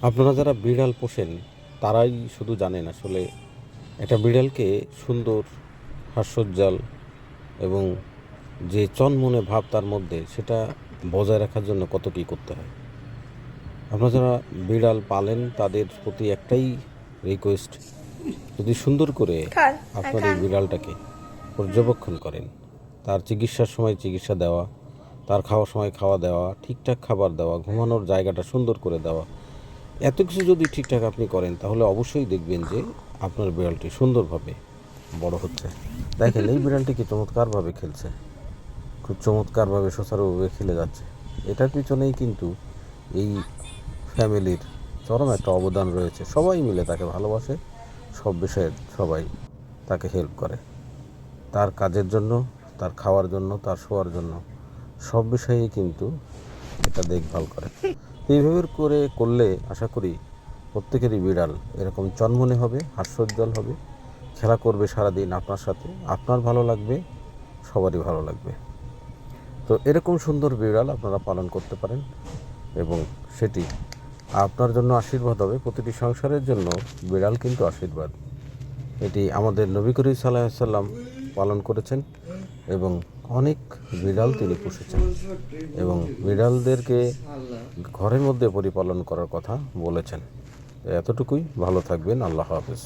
আপনারা যারা বিড়াল পোষেন তারাই শুধু জানেন আসলে একটা বিড়ালকে সুন্দর, হাস্যোজ্জ্বল এবং যে চনমনে ভাব তার মধ্যে সেটা বজায় রাখার জন্য কত কী করতে হয়। আপনারা যারা বিড়াল পালেন তাদের প্রতি একটাই রিকোয়েস্ট, যদি সুন্দর করে খান আপনার এই খান। বিড়ালটাকে পর্যবেক্ষণ করেন, তার চিকিৎসার সময় চিকিৎসা দেওয়া, তার খাওয়ার সময় খাওয়া দেওয়া, ঠিকঠাক খাবার দেওয়া, ঘুমানোর জায়গাটা সুন্দর করে দেওয়া, এত কিছু যদি ঠিকঠাক আপনি করেন তাহলে অবশ্যই দেখবেন যে আপনার বিড়ালটি সুন্দরভাবে বড় হচ্ছে। দেখেন এই বিড়ালটি কি চমৎকারভাবে খেলছে, খুব চমৎকারভাবে সুচারুভাবে খেলে যাচ্ছে। এটার পিছনেই কিন্তু এই ফ্যামিলির চরম একটা অবদান রয়েছে। সবাই মিলে তাকে ভালোবাসে, সব বিষয়ে সবাই তাকে হেল্প করে, তার কাজের জন্য, তার খাওয়ার জন্য, তার শোয়ার জন্য, সব বিষয়েই কিন্তু এটা দেখভাল করে। এইভাবে করে করলে আশা করি প্রত্যেকেরই বিড়াল এরকম চনমনে হবে, হাস্যোজ্জ্বল হবে, খেলা করবে সারাদিন আপনার সাথে, আপনার ভালো লাগবে, সবারই ভালো লাগবে। তো এরকম সুন্দর বিড়াল আপনারা পালন করতে পারেন এবং সেটি আপনার জন্য আশীর্বাদ হবে। প্রতিটি সংসারের জন্য বিড়াল কিন্তু আশীর্বাদ। এটি আমাদের নবী করিম সাল্লাল্লাহু আলাইহি সাল্লাম পালন করেছেন এবং অনেক বিড়াল তিনি পুষেছেন এবং বিড়ালদেরকে ঘরের মধ্যে পরিপালন করার কথা বলেছেন। এতটুকুই, ভালো থাকবেন, আল্লাহ হাফেজ।